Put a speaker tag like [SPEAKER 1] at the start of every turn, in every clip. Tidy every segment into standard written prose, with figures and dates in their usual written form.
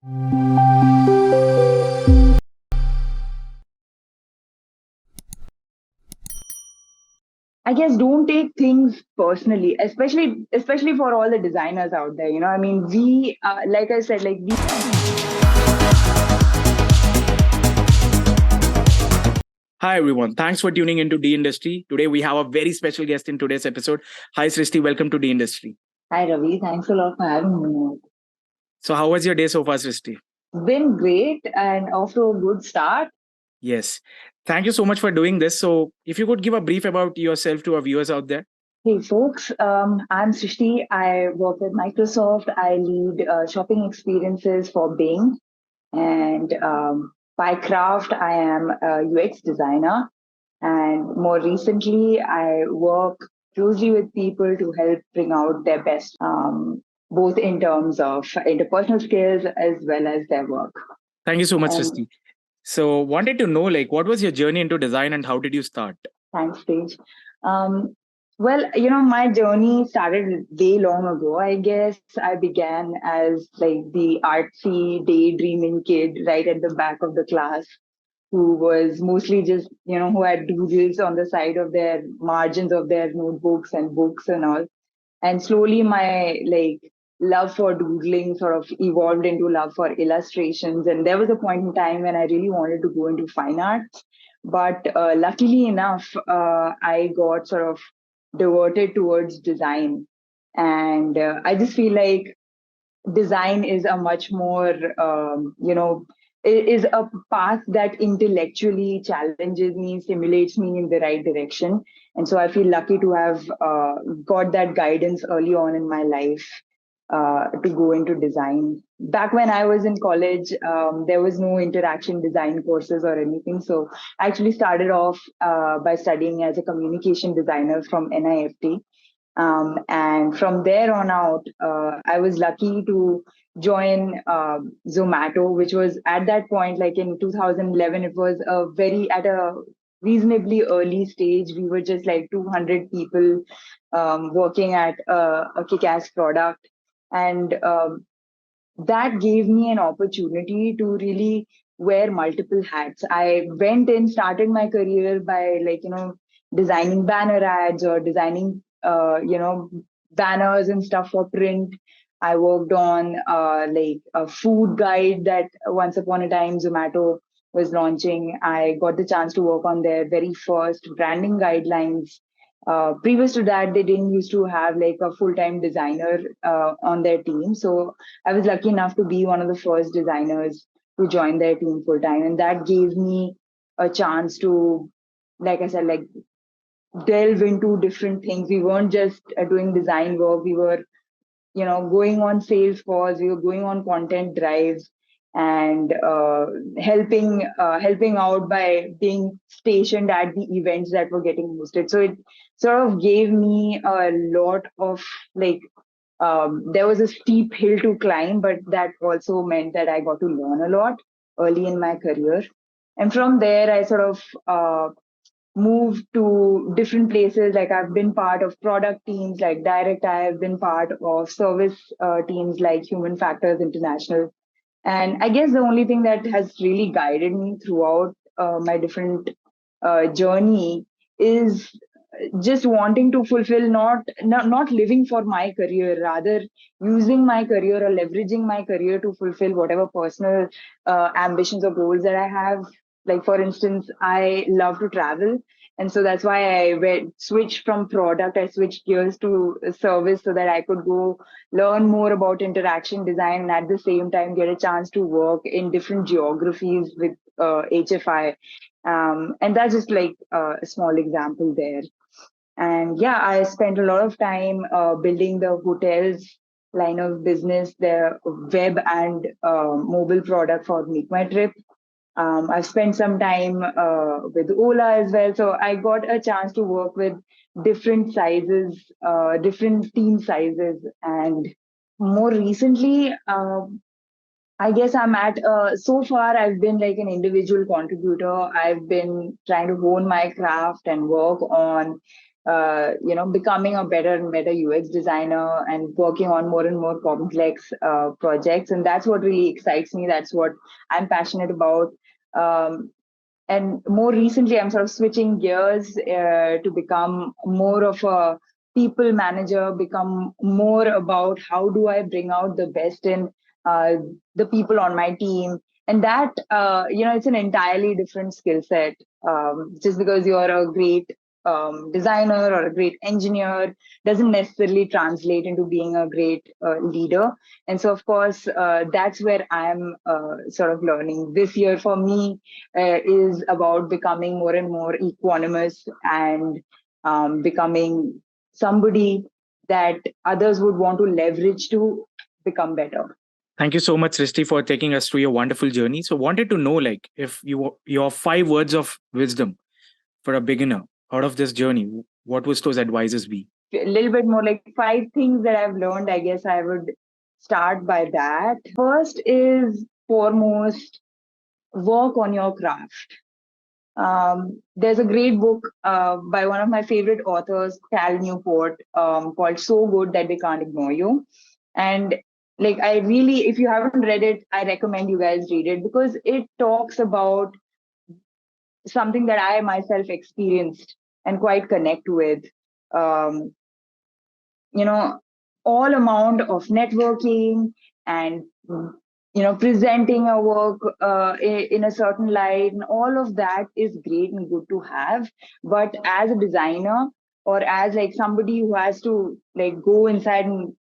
[SPEAKER 1] I guess don't take things personally, especially for all the designers out there. I mean, like I said, like we.
[SPEAKER 2] Hi everyone. Thanks for tuning into D Industry. Today we have a very special guest in today's episode. Hi Srishti, welcome to D Industry.
[SPEAKER 1] Hi Ravi, thanks a lot for having me.
[SPEAKER 2] So how was your day so far, Srishti?
[SPEAKER 1] Been great and off to a good start.
[SPEAKER 2] Yes. Thank you so much for doing this. So if you could give a brief about yourself to our viewers out there.
[SPEAKER 1] Hey folks, I'm Srishti. I work with Microsoft. I lead shopping experiences for Bing, and by craft, I am a UX designer. And more recently, I work closely with people to help bring out their best, both in terms of interpersonal skills as well as their work.
[SPEAKER 2] Thank you so much,
[SPEAKER 1] And
[SPEAKER 2] Srishti. So wanted to know what was your journey into design and how did you start?
[SPEAKER 1] thanks, Paige. Um, well, my journey started way long ago. I guess I began as like the artsy, daydreaming kid right at the back of the class who was mostly just, who had doodles on the side of their margins of their notebooks and books and all. And slowly my love for doodling sort of evolved into love for illustrations. And there was a point in time when I really wanted to go into fine arts. But luckily enough, I got sort of diverted towards design. And I just feel like design is a much more is a path that intellectually challenges me, stimulates me in the right direction. And so I feel lucky to have got that guidance early on in my life to go into design. Back when I was in college, there was no interaction design courses or anything. So I actually started off by studying as a communication designer from NIFT. And from there on out, I was lucky to join Zomato, which was at that point, like in 2011, it was at a reasonably early stage. We were just like 200 people working at a kick-ass product. And that gave me an opportunity to really wear multiple hats. I went and started my career by designing banner ads or designing banners and stuff for print. I worked on like a food guide that once upon a time Zomato was launching. I got the chance to work on their very first branding guidelines. Previous to that, they didn't used to have like a full-time designer on their team. So I was lucky enough to be one of the first designers to join their team full-time. And that gave me a chance to, like I said, like delve into different things. We weren't just doing design work. We were, going on sales calls. We were going on content drives and helping out by being stationed at the events that were getting hosted. So it sort of gave me a lot of there was a steep hill to climb, but that also meant that I got to learn a lot early in my career. And from there, I sort of moved to different places. Like I've been part of product teams like Direct. I have been part of service teams like Human Factors International. And I guess the only thing that has really guided me throughout my different journey is just wanting to fulfill not living for my career, rather using my career or leveraging my career to fulfill whatever personal ambitions or goals that I have. Like for instance, I love to travel, and so that's why switched from product. I switched gears to service so that I could go learn more about interaction design and at the same time get a chance to work in different geographies with HFI. And that's just like a small example there. And yeah, I spent a lot of time building the hotels line of business, the web and mobile product for Make My Trip. I've spent some time with Ola as well. So I got a chance to work with different sizes, different team sizes. And more recently, I guess I'm at, so far, I've been like an individual contributor. I've been trying to hone my craft and work on becoming a better and better UX designer and working on more and more complex projects. And that's what really excites me. That's what I'm passionate about. Um, and more recently, I'm sort of switching gears to become more of a people manager, become more about how do I bring out the best in uh, the people on my team. And that, it's an entirely different skill set. Just because you're a great designer or a great engineer doesn't necessarily translate into being a great leader. And so, of course, that's where I'm sort of learning. This year for me is about becoming more and more equanimous and becoming somebody that others would want to leverage to become better.
[SPEAKER 2] Thank you so much, Srishti, for taking us through your wonderful journey. So, wanted to know, like, if your 5 words of wisdom for a beginner out of this journey, what would those advices be?
[SPEAKER 1] A little bit more like 5 things that I've learned, I guess I would start by that. First is foremost, work on your craft. There's a great book by one of my favorite authors, Cal Newport, called So Good That They Can't Ignore You. And like, I really, if you haven't read it, I recommend you guys read it because it talks about something that I myself experienced and quite connect with. Um, you know, all amount of networking and presenting our work in a certain light, and all of that is great and good to have. But as a designer, or as like somebody who has to like go inside and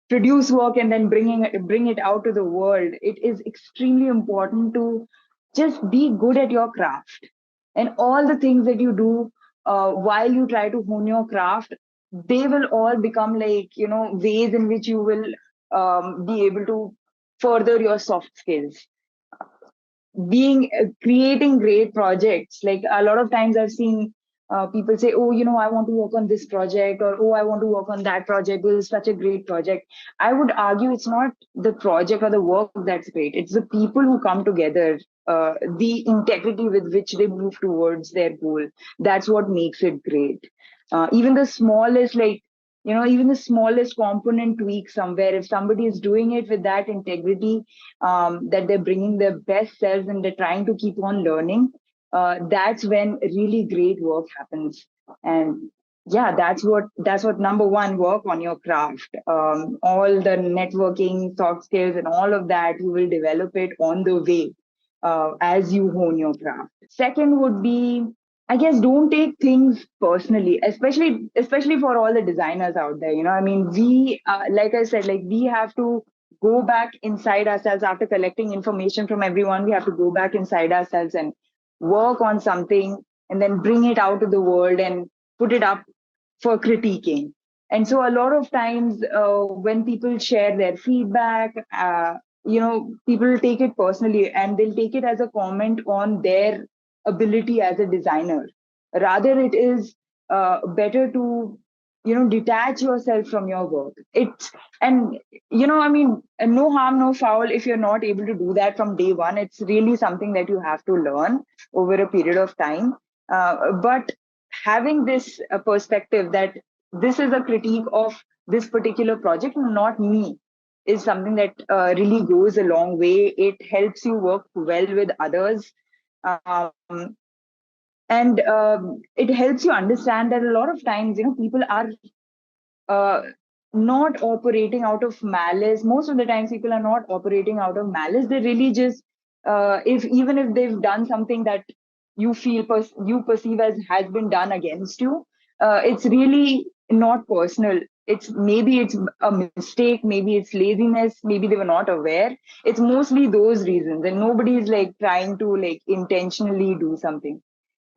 [SPEAKER 1] produce work and then bring it out to the world, it is extremely important to just be good at your craft. And all the things that you do while you try to hone your craft, they will all become like ways in which you will be able to further your soft skills. Being creating great projects, like a lot of times I've seen people say, oh, I want to work on this project, or oh, I want to work on that project, this is such a great project. I would argue it's not the project or the work that's great, it's the people who come together, the integrity with which they move towards their goal. That's what makes it great. Even the smallest, like even the smallest component tweak somewhere, if somebody is doing it with that integrity, that they're bringing their best selves and they're trying to keep on learning, that's when really great work happens. And yeah, that's what number one, work on your craft. All the networking, soft skills, and all of that, you will develop it on the way as you hone your craft. Second would be, I guess, don't take things personally, especially for all the designers out there. I mean, we, like I said, like we have to go back inside ourselves after collecting information from everyone. We have to go back inside ourselves and work on something, and then bring it out to the world and put it up for critiquing. And so a lot of times when people share their feedback, people take it personally and they'll take it as a comment on their ability as a designer. Rather, it is better to detach yourself from your work. It's and I mean, no harm, no foul if you're not able to do that from day one. It's really something that you have to learn over a period of time. But having this perspective that this is a critique of this particular project, not me, is something that really goes a long way. It helps you work well with others. Um, and it helps you understand that a lot of times people are uh, not operating out of malice. Most of the times people are not operating out of malice. They really just if even if they've done something that you feel you perceive as has been done against you, it's really not personal. It's a mistake, maybe it's laziness, maybe they were not aware. It's mostly those reasons, and nobody is like trying to like intentionally do something.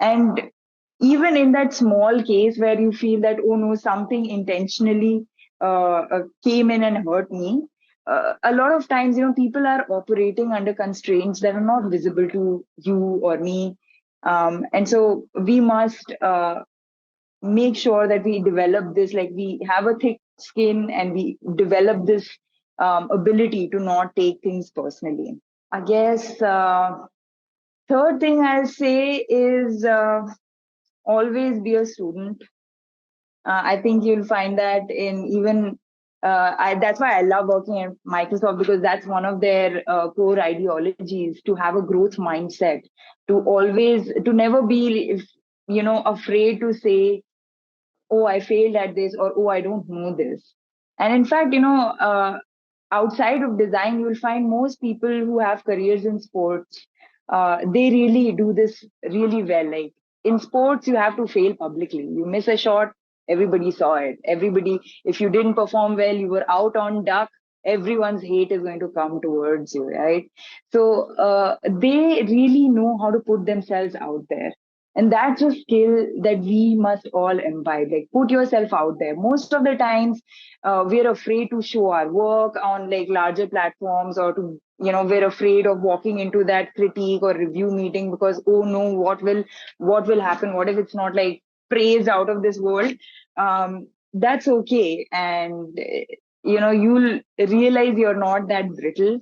[SPEAKER 1] And even in that small case where you feel that, oh no, something intentionally came in and hurt me, a lot of times, people are operating under constraints that are not visible to you or me. And so we must make sure that we develop this, like we have a thick skin and we develop this ability to not take things personally. I guess third thing I'll say is always be a student. I think you'll find that in even that's why I love working at Microsoft, because that's one of their core ideologies, to have a growth mindset, to never be, afraid to say, oh, I failed at this, or oh, I don't know this. And in fact, outside of design, you'll find most people who have careers in sports, they really do this really well. Like in sports, you have to fail publicly. You miss a shot, everybody saw it. Everybody, if you didn't perform well, you were out on duck. Everyone's hate is going to come towards you, right? So they really know how to put themselves out there, and that's a skill that we must all imbibe. Like, put yourself out there. Most of the times, we're afraid to show our work on like larger platforms, or to, we're afraid of walking into that critique or review meeting because, oh no, what will happen? What if it's not like praised out of this world? That's okay. And, you'll realize you're not that brittle,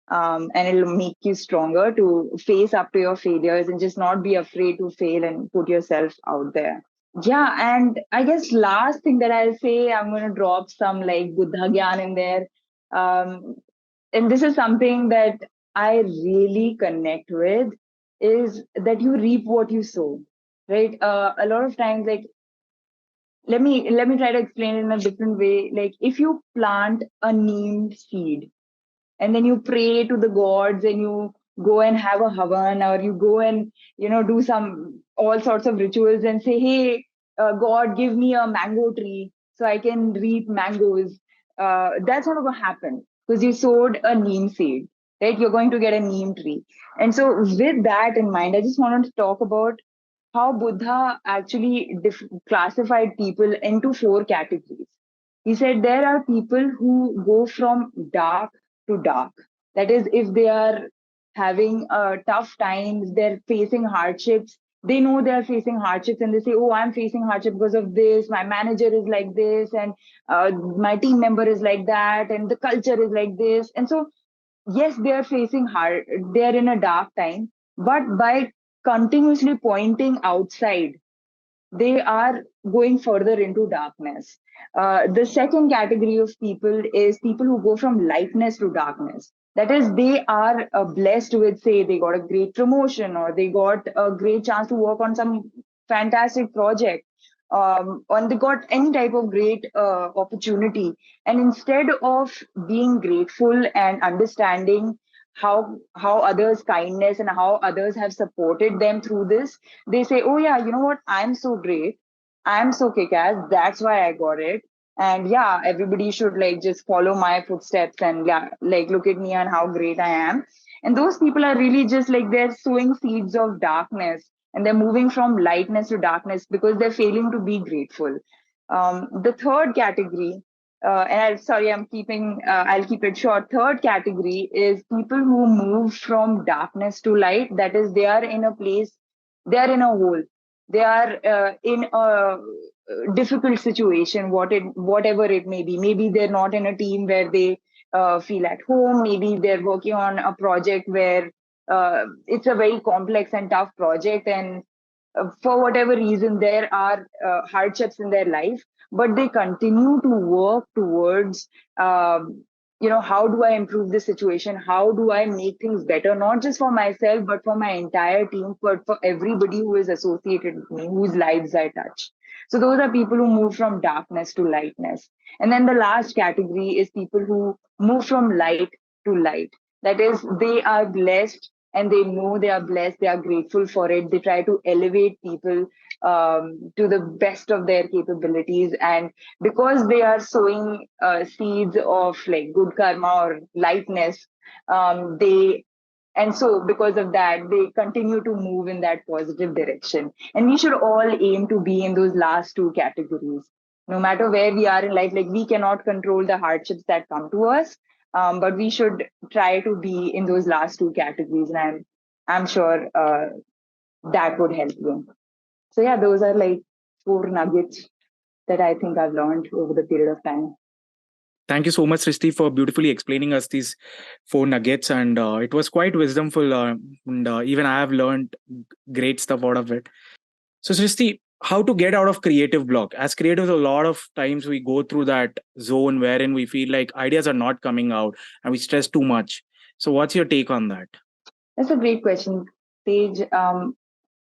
[SPEAKER 1] and it'll make you stronger to face up to your failures and just not be afraid to fail and put yourself out there. Yeah, and I guess last thing that I'll say, I'm going to drop some like Buddha Gyan in there. Um, and this is something that I really connect with, is that you reap what you sow, right? A lot of times, like, let me try to explain it in a different way. Like, if you plant a neem seed, and then you pray to the gods, and you go and have a havan, or you go and do some all sorts of rituals and say, hey, god, give me a mango tree so I can reap mangoes. That's not going to happen, because you sowed a neem seed, right? You're going to get a neem tree. And so with that in mind, I just wanted to talk about how Buddha actually classified people into four categories. He said there are people who go from dark to dark. That is, if they are having tough times, they're facing hardships. They know they're facing hardships, and they say, oh, I'm facing hardship because of this. My manager is like this, and my team member is like that, and the culture is like this. And so, yes, they are facing hard, they are in a dark time, but by continuously pointing outside, they are going further into darkness. The second category of people is people who go from lightness to darkness. That is, they are blessed with, say, they got a great promotion, or they got a great chance to work on some fantastic project, or they got any type of great opportunity. And instead of being grateful and understanding how others' kindness and how others have supported them through this, they say, oh yeah, you know what, I'm so great, I'm so kick-ass, that's why I got it. And yeah, everybody should like just follow my footsteps, and yeah, like look at me and how great I am. And those people are really just like, they're sowing seeds of darkness, and they're moving from lightness to darkness because they're failing to be grateful. The third category, and sorry, I'll keep it short. Third category is people who move from darkness to light. That is, they are in a place, they are in a hole, they are in a difficult situation, whatever it may be. Maybe they're not in a team where they feel at home. Maybe they're working on a project where it's a very complex and tough project, and for whatever reason there are hardships in their life, but they continue to work towards, how do I improve the situation, how do I make things better, not just for myself but for my entire team, but for everybody who is associated with me, whose lives I touch. So those are people who move from darkness to lightness. And then the last category is people who move from light to light. That is, they are blessed, and they know they are blessed, they are grateful for it, they try to elevate people to the best of their capabilities. And because they are sowing seeds of like good karma or lightness, they and so because of that, they continue to move in that positive direction. And we should all aim to be in those last two categories, no matter where we are in life. Like, we cannot control the hardships that come to us, but we should try to be in those last two categories, and I'm sure that would help you. So yeah, those are like four nuggets that I think I've learned over the period of time.
[SPEAKER 2] Thank you so much, Srishti, for beautifully explaining us these four nuggets, and it was quite wisdomful. And even I have learned great stuff out of it. So, Srishti, how to get out of creative block. As creatives, a lot of times we go through that zone wherein we feel like ideas are not coming out and we stress too much. So what's your take on that?
[SPEAKER 1] That's a great question, Tej.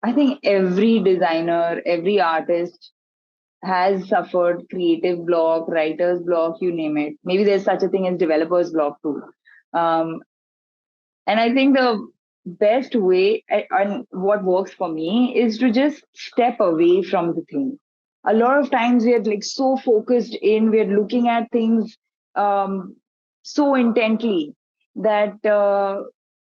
[SPEAKER 1] I think every designer, every artist has suffered creative block, writer's block, you name it. Maybe there's such a thing as developer's block too. Um, and I think the best way and what works for me is to just step away from the thing. A lot of times we are like so focused in, we're looking at things so intently that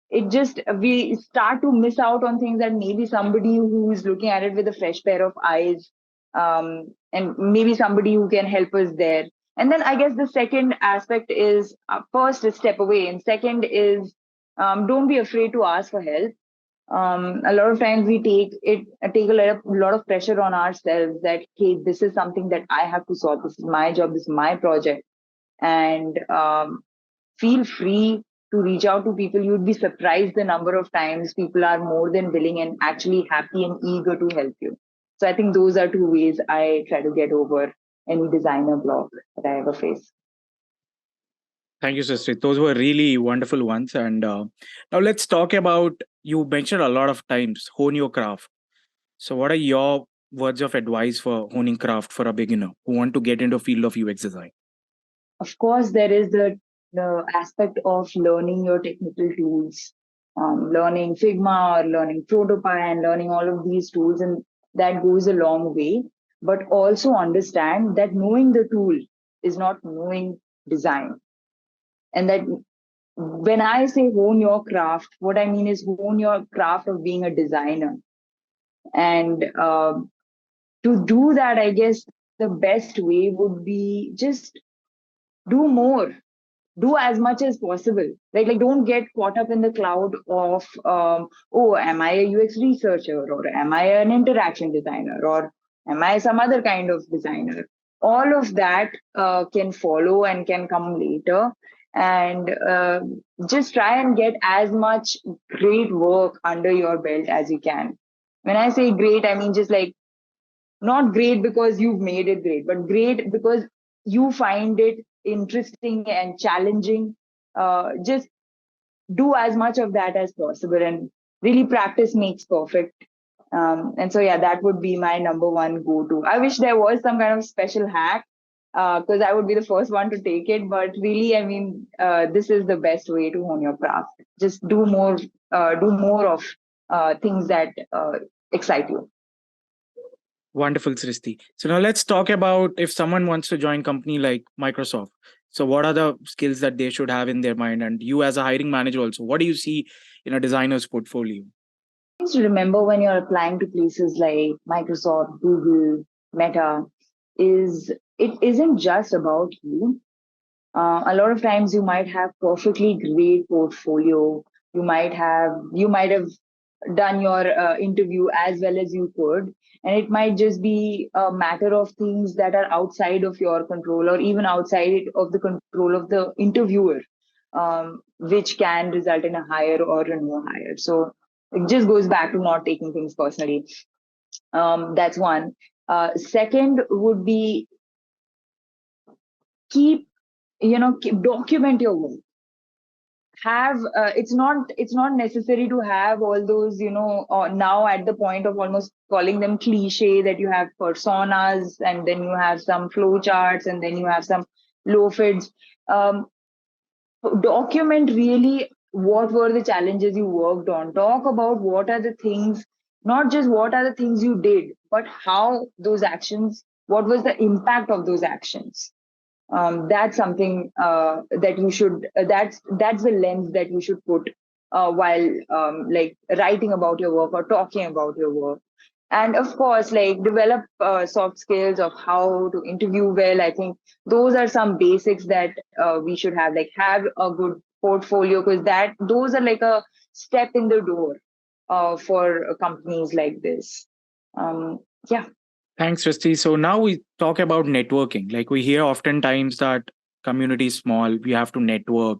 [SPEAKER 1] it just, we start to miss out on things that maybe somebody who is looking at it with a fresh pair of eyes, and maybe somebody who can help us there. And then I guess the second aspect is, first is step away, and second is, don't be afraid to ask for help. A lot of times we take a lot of pressure on ourselves that, hey, this is something that I have to solve. This is my job. This is my project. And feel free to reach out to people. You'd be surprised the number of times people are more than willing and actually happy and eager to help you. So I think those are two ways I try to get over any designer block that I ever face.
[SPEAKER 2] Thank you, Srishti. Those were really wonderful ones. And now let's talk about, you mentioned a lot of times, hone your craft. So what are your words of advice for honing craft for a beginner who want to get into field of UX design?
[SPEAKER 1] Of course, there is the aspect of learning your technical tools, learning Figma or learning Prototype and learning all of these tools, and that goes a long way. But also understand that knowing the tool is not knowing design. And that when I say hone your craft, what I mean is hone your craft of being a designer. And to do that, I guess the best way would be just do more, do as much as possible, right? Like, don't get caught up in the cloud of, oh, am I a UX researcher, or am I an interaction designer, or am I some other kind of designer? All of that can follow and can come later. And just try and get as much great work under your belt as you can. When I say great, I mean just like, not great because you've made it great, but great because you find it interesting and challenging. Just do as much of that as possible, and really practice makes perfect. And so, yeah, that would be my number one go-to. I wish there was some kind of special hack, because I would be the first one to take it. But really, I mean, this is the best way to hone your craft. Just do more of things that excite you.
[SPEAKER 2] Wonderful, Srishti. So now let's talk about if someone wants to join company like Microsoft. So what are the skills that they should have in their mind? And you as a hiring manager also, what do you see in a designer's portfolio?
[SPEAKER 1] Things to remember when you're applying to places like Microsoft, Google, Meta is, it isn't just about you. A lot of times you might have perfectly great portfolio. You might have done your interview as well as you could, and it might just be a matter of things that are outside of your control, or even outside of the control of the interviewer, which can result in a hire or a no hire. So it just goes back to not taking things personally. That's one. Second would be, keep document your work. Have it's not necessary to have all those, now at the point of almost calling them cliche, that you have personas and then you have some flow charts and then you have some low fids. um, Document really what were the challenges you worked on. Talk about what are the things, not just what are the things you did, but how those actions, what was the impact of those actions. That's something that you should, that's the lens that you should put while like writing about your work or talking about your work. And of course, like, develop soft skills of how to interview well. I think those are some basics that we should have, like have a good portfolio, because that those are like a step in the door for companies like this. Yeah.
[SPEAKER 2] Thanks, Srishti. So now we talk about networking. Like we hear oftentimes that community is small, we have to network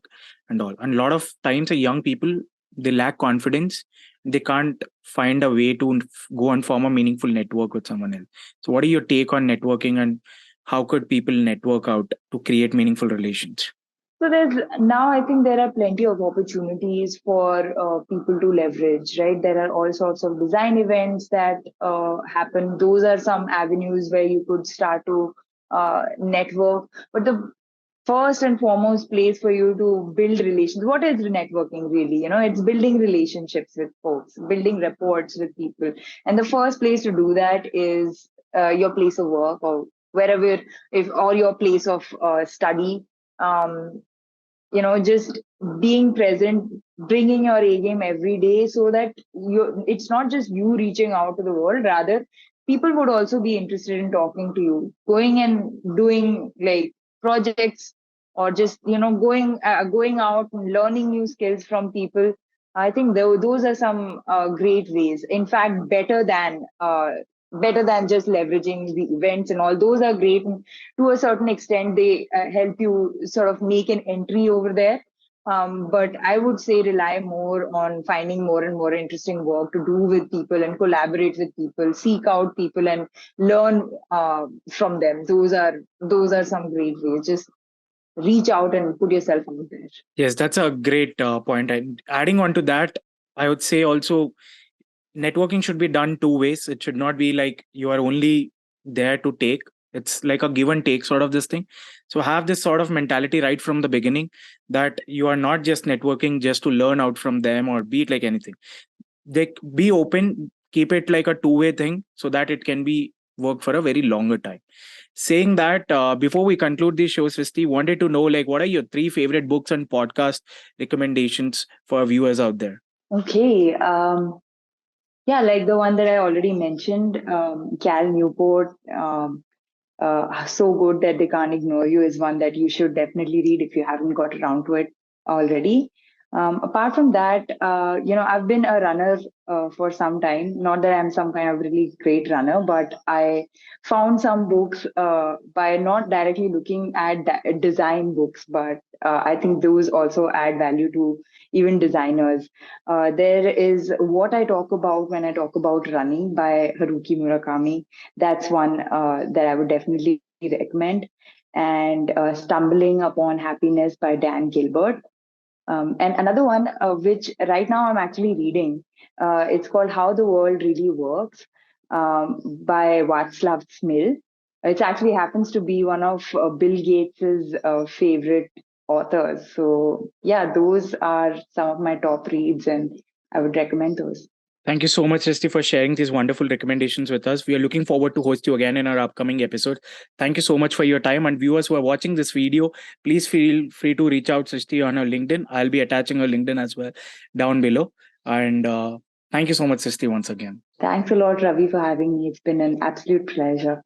[SPEAKER 2] and all. And a lot of times, young people they lack confidence. They can't find a way to go and form a meaningful network with someone else. So, what are your take on networking, and how could people network out to create meaningful relations?
[SPEAKER 1] So there's now, I think there are plenty of opportunities for people to leverage, right? There are all sorts of design events that happen. Those are some avenues where you could start to network. But the first and foremost place for you to build relations, what is networking really? It's building relationships with folks, building rapports with people. And the first place to do that is your place of work, or wherever, if or your place of study. um, just being present, bringing your A game every day, so that it's not just you reaching out to the world, rather people would also be interested in talking to you, going and doing like projects, or just going out and learning new skills from people. I think those are some great ways, in fact better than just leveraging the events and all. Those are great, and to a certain extent they help you sort of make an entry over there. But I would say rely more on finding more and more interesting work to do with people and collaborate with people, seek out people and learn from them. Those are some great ways. Just reach out and put yourself out there.
[SPEAKER 2] Yes, that's a great point. And adding on to that, I would say also networking should be done two ways. It should not be like you are only there to take. It's like a give and take sort of this thing. So have this sort of mentality right from the beginning, that you are not just networking just to learn out from them or be it like anything. They be open, keep it like a two-way thing so that it can be work for a very longer time. Saying that, before we conclude this show, Srishti, wanted to know like what are your three favorite books and podcast recommendations for viewers out there?
[SPEAKER 1] Okay. Yeah, like the one that I already mentioned, Cal Newport. So good that they can't ignore you is one that you should definitely read if you haven't got around to it already. Apart from that, I've been a runner for some time. Not that I'm some kind of really great runner, but I found some books by not directly looking at design books, but I think those also add value to even designers. There is What I Talk About When I Talk About Running by Haruki Murakami. That's one that I would definitely recommend. And Stumbling Upon Happiness by Dan Gilbert. And another one, which right now I'm actually reading, it's called How the World Really Works, by Václav Smil. It actually happens to be one of Bill Gates's favorite authors. So yeah, those are some of my top reads, and I would recommend those.
[SPEAKER 2] Thank you so much, Srishti, for sharing these wonderful recommendations with us. We are looking forward to host you again in our upcoming episode. Thank you so much for your time. And viewers who are watching this video, please feel free to reach out Srishti on her LinkedIn. I'll be attaching her LinkedIn as well down below. And thank you so much, Srishti, once again.
[SPEAKER 1] Thanks a lot, Ravi, for having me. It's been an absolute pleasure.